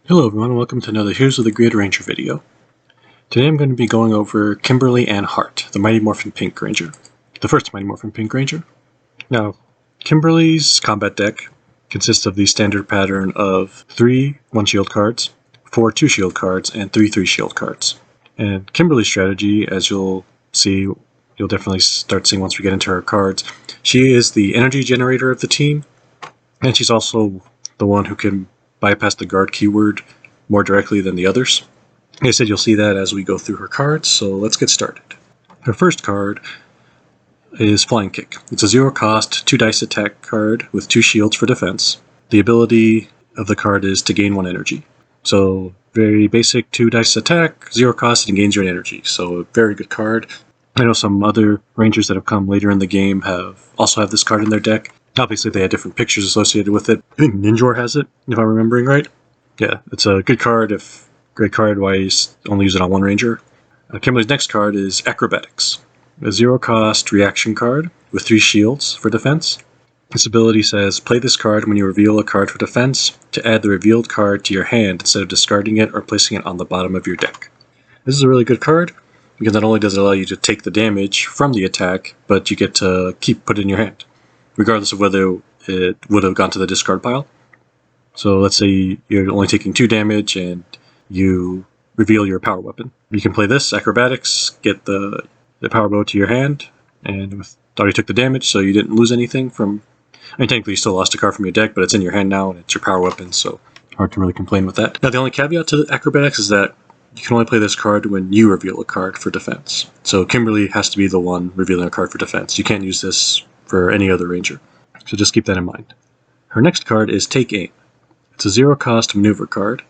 Hello everyone and welcome to another Heroes of the Grid Ranger video. Today I'm going to be going over Kimberly and Hart, the Mighty Morphin Pink Ranger. The first Mighty Morphin Pink Ranger. Now, Kimberly's combat deck consists of the standard pattern of 3 1-shield cards, 4 2-shield cards, and 3 3-shield cards. And Kimberly's strategy, as you'll see, you'll definitely start seeing once we get into her cards, she is the energy generator of the team, and she's also the one who can bypass the guard keyword more directly than the others. Like I said, you'll see that as we go through her cards, so let's get started. Her first card is Flying Kick. It's a 0-cost, 2-dice attack card with 2 shields for defense. The ability of the card is to gain 1 energy. So, very basic 2-dice attack, 0 cost, and gains your energy. So, a very good card. I know some other Rangers that have come later in the game also have this card in their deck. Obviously, they had different pictures associated with it. I think Ninjor has it, if I'm remembering right. Yeah, it's a good card. Great card, why you only use it on one Ranger. Kimberly's next card is Acrobatics, a 0-cost reaction card with 3 shields for defense. This ability says, play this card when you reveal a card for defense to add the revealed card to your hand instead of discarding it or placing it on the bottom of your deck. This is a really good card because not only does it allow you to take the damage from the attack, but you get to put it in your hand, regardless of whether it would have gone to the discard pile. So let's say you're only taking 2 damage and you reveal your power weapon. You can play this, Acrobatics, get the power bow to your hand, and already took the damage, so you didn't lose anything from... I mean, technically you still lost a card from your deck, but it's in your hand now, and it's your power weapon, so hard to really complain with that. Now, the only caveat to Acrobatics is that you can only play this card when you reveal a card for defense. So Kimberly has to be the one revealing a card for defense. You can't use this for any other Ranger. So just keep that in mind. Her next card is Take Aim. It's a 0-cost maneuver card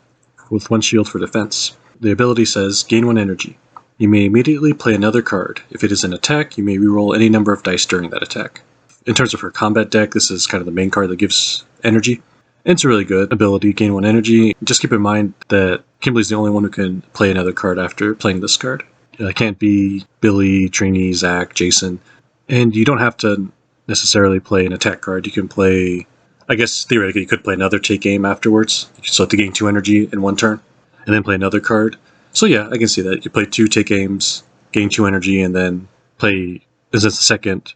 with 1 shield for defense. The ability says, gain 1 energy. You may immediately play another card. If it is an attack, you may reroll any number of dice during that attack. In terms of her combat deck, this is kind of the main card that gives energy. And it's a really good ability, gain 1 energy. Just keep in mind that Kimberly's the only one who can play another card after playing this card. It can't be Billy, Trini, Zach, Jason. And you don't have to necessarily play an attack card. You can play, I guess theoretically you could play another Take Aim afterwards, so to gain 2 energy in one turn, and then play another card. So yeah, I can see that. You play 2 Take Aims, gain 2 energy, and then play, since the second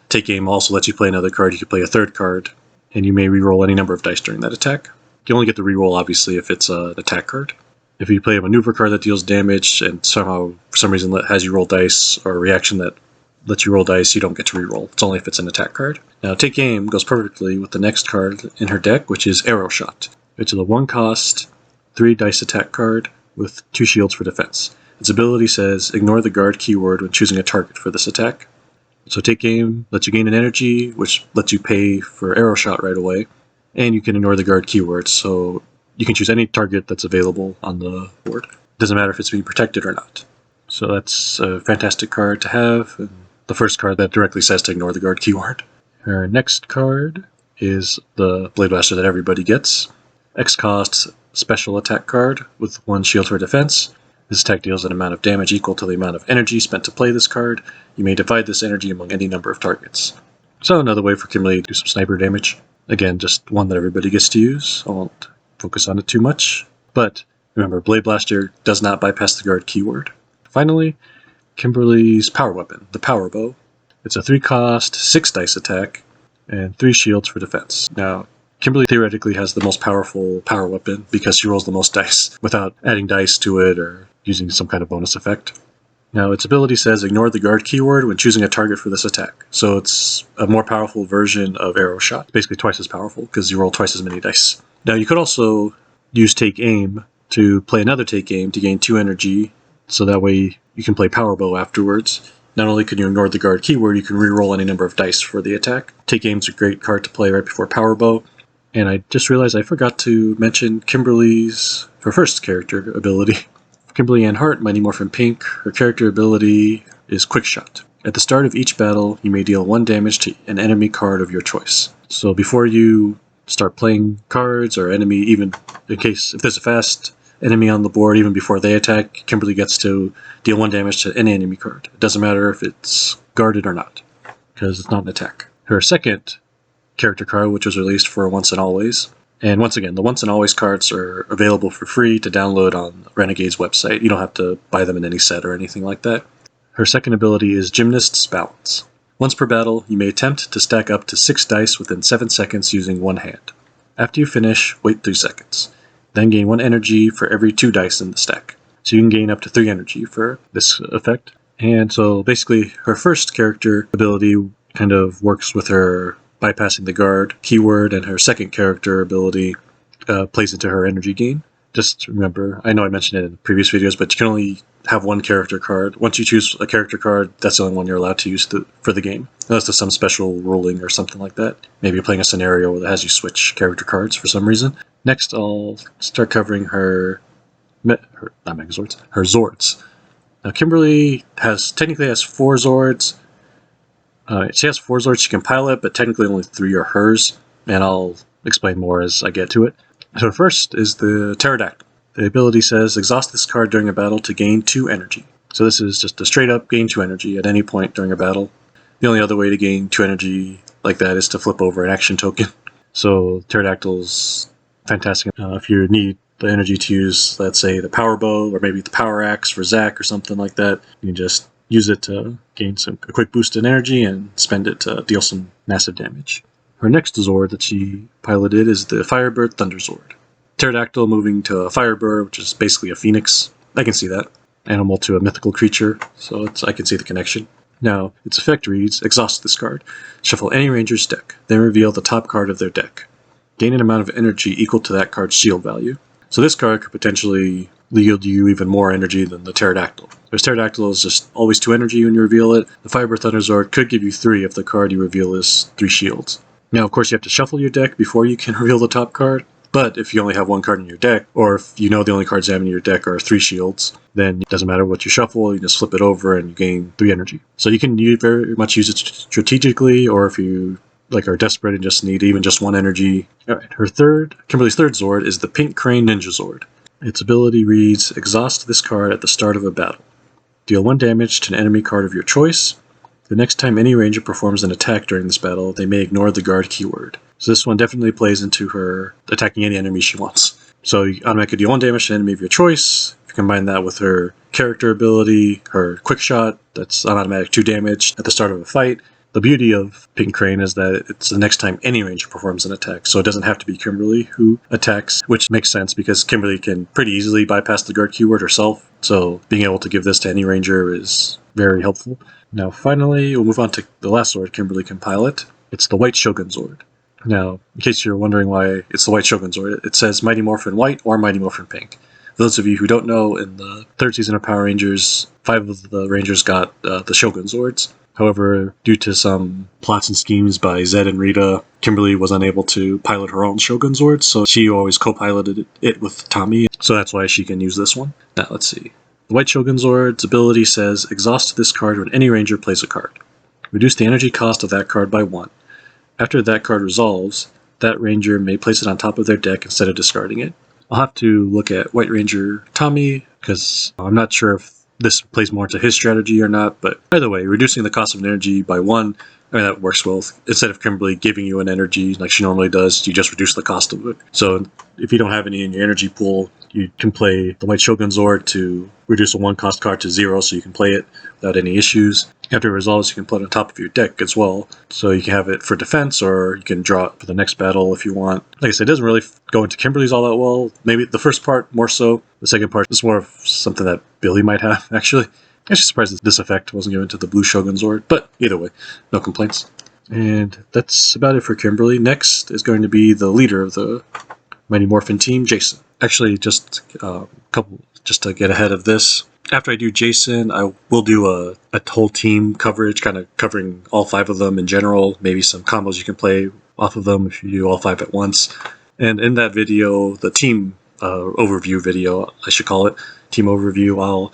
Take Aim also lets you play another card, you can play a third card, and you may reroll any number of dice during that attack. You only get the reroll, obviously, if it's an attack card. If you play a maneuver card that deals damage, and somehow, for some reason, has you roll dice, or a reaction that lets you roll dice, you don't get to reroll. It's only if it's an attack card. Now, Take Aim goes perfectly with the next card in her deck, which is Arrow Shot. It's a 1-cost, 3-dice attack card with 2 shields for defense. Its ability says, ignore the guard keyword when choosing a target for this attack. So Take Aim lets you gain an energy, which lets you pay for Arrow Shot right away, and you can ignore the guard keyword, so you can choose any target that's available on the board. It doesn't matter if it's being protected or not. So that's a fantastic card to have, and the first card that directly says to ignore the guard keyword. Her next card is the Blade Blaster that everybody gets. X-cost special attack card with 1 shield for defense. This attack deals an amount of damage equal to the amount of energy spent to play this card. You may divide this energy among any number of targets. So another way for Kimberly to do some sniper damage. Again, just one that everybody gets to use. I won't focus on it too much. But remember, Blade Blaster does not bypass the guard keyword. Finally, Kimberly's power weapon, the Power Bow. It's a 3-cost, 6-dice attack, and 3 shields for defense. Now, Kimberly theoretically has the most powerful power weapon because she rolls the most dice without adding dice to it or using some kind of bonus effect. Now, its ability says, ignore the guard keyword when choosing a target for this attack. So it's a more powerful version of Arrow Shot, basically twice as powerful because you roll twice as many dice. Now, you could also use Take Aim to play another Take Aim to gain 2 energy, so that way you can play Power Bow afterwards. Not only can you ignore the guard keyword, you can reroll any number of dice for the attack. Take Aim's a great card to play right before Power Bow. And I just realized I forgot to mention Kimberly's, her first character ability. Kimberly Ann Hart, Mighty Morphin Pink, her character ability is Quick Shot. At the start of each battle, you may deal 1 damage to an enemy card of your choice. So before you start playing cards or enemy, even in case, if there's a fast enemy on the board, even before they attack, Kimberly gets to deal 1 damage to any enemy card. It doesn't matter if it's guarded or not, because it's not an attack. Her second character card, which was released for Once and Always, And once again, the Once and Always cards are available for free to download on Renegade's website. You don't have to buy them in any set or anything like that. Her second ability is Gymnast's Balance. Once per battle, you may attempt to stack up to 6 dice within 7 seconds using one hand. After you finish, wait 3 seconds. Then gain 1 energy for every 2 dice in the stack. So you can gain up to 3 energy for this effect. And so basically, her first character ability kind of works with her bypassing the guard keyword, and her second character ability plays into her energy gain. Just remember, I know I mentioned it in previous videos, but you can only have one character card. Once you choose a character card, that's the only one you're allowed to use for the game. Unless there's some special ruling or something like that. Maybe you're playing a scenario that has you switch character cards for some reason. Next, I'll start covering her Zords. Now, Kimberly technically has 4 Zords. She has 4 Zords she can pilot, but technically only 3 are hers, and I'll explain more as I get to it. So first is the Pterodactyl. The ability says, exhaust this card during a battle to gain 2 energy. So this is just a straight up gain 2 energy at any point during a battle. The only other way to gain 2 energy like that is to flip over an action token. So Pterodactyl's fantastic if you need the energy to use, let's say, the Power Bow, or maybe the Power Axe for Zack or something like that. You can just use it to gain a quick boost in energy and spend it to deal some massive damage. Her next Zord that she piloted is the Firebird Thunder Zord. Pterodactyl moving to a Firebird, which is basically a phoenix. I can see that. Animal to a mythical creature, so I can see the connection. Now, its effect reads, exhaust this card. Shuffle any ranger's deck, then reveal the top card of their deck. Gain an amount of energy equal to that card's shield value. So this card could potentially yield you even more energy than the Pterodactyl. Whereas Pterodactyl is just always 2 energy when you reveal it. The Firebird Thunder Zord could give you 3 if the card you reveal is 3 shields. Now, of course, you have to shuffle your deck before you can reveal the top card, but if you only have 1 card in your deck, or if you know the only cards you have in your deck are 3 shields, then it doesn't matter what you shuffle, you just flip it over and you gain 3 energy. So you can very much use it strategically, or if you are desperate and just need even just 1 energy. Alright, Kimberly's third Zord is the Pink Crane Ninja Zord. Its ability reads, exhaust this card at the start of a battle. Deal 1 damage to an enemy card of your choice. The next time any ranger performs an attack during this battle, they may ignore the guard keyword. So this one definitely plays into her attacking any enemy she wants. So you automatically deal 1 damage to an enemy of your choice. If you combine that with her character ability, her quick shot, that's an automatic 2 damage at the start of a fight. The beauty of Pink Crane is that it's the next time any ranger performs an attack, so it doesn't have to be Kimberly who attacks, which makes sense because Kimberly can pretty easily bypass the guard keyword herself, so being able to give this to any ranger is very helpful. Now finally, we'll move on to the last Zord Kimberly can pilot. It's the White Shogun Zord. Now, in case you're wondering why it's the White Shogun Zord, it says Mighty Morphin White or Mighty Morphin Pink. For those of you who don't know, in the 3rd season of Power Rangers, 5 of the Rangers got the Shogun Zords. However, due to some plots and schemes by Zed and Rita, Kimberly was unable to pilot her own Shogun Zord, so she always co-piloted it with Tommy, so that's why she can use this one. Now, let's see. The White Shogun Zord's ability says, exhaust this card when any ranger plays a card. Reduce the energy cost of that card by 1. After that card resolves, that ranger may place it on top of their deck instead of discarding it. I'll have to look at White Ranger Tommy, because I'm not sure if this plays more into his strategy or not, but either way, reducing the cost of energy by 1, that works well. Instead of Kimberly giving you an energy like she normally does, you just reduce the cost of it. So if you don't have any in your energy pool, you can play the White Shogun Zord to reduce a 1-cost card to 0, so you can play it without any issues. After it resolves, you can put it on top of your deck as well, so you can have it for defense, or you can draw it for the next battle if you want. Like I said, it doesn't really go into Kimberly's all that well. Maybe the first part more so. The second part is more of something that Billy might have, actually. I'm actually surprised that this effect wasn't given to the Blue Shogun Zord, but either way, no complaints. And that's about it for Kimberly. Next is going to be the leader of the Mighty Morphin team, Jason. Actually, just to get ahead of this, after I do Jason, I will do a whole team coverage, kind of covering all 5 of them in general, maybe some combos you can play off of them if you do all 5 at once. And in that video, the team overview video, I should call it, team overview, I'll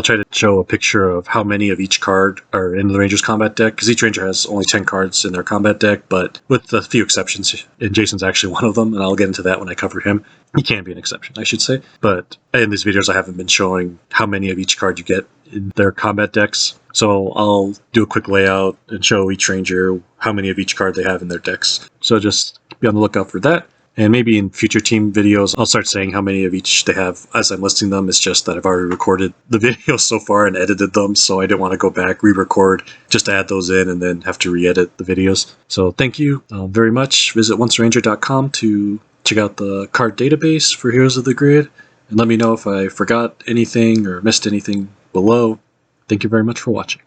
try to show a picture of how many of each card are in the Ranger's combat deck, because each Ranger has only 10 cards in their combat deck, but with a few exceptions, and Jason's actually one of them, and I'll get into that when I cover him. He can be an exception, I should say, but in these videos I haven't been showing how many of each card you get in their combat decks, so I'll do a quick layout and show each Ranger how many of each card they have in their decks. So just be on the lookout for that. And maybe in future team videos, I'll start saying how many of each they have as I'm listing them. It's just that I've already recorded the videos so far and edited them, so I didn't want to go back, re-record, just to add those in and then have to re-edit the videos. So thank you very much. Visit onceranger.com to check out the card database for Heroes of the Grid, and let me know if I forgot anything or missed anything below. Thank you very much for watching.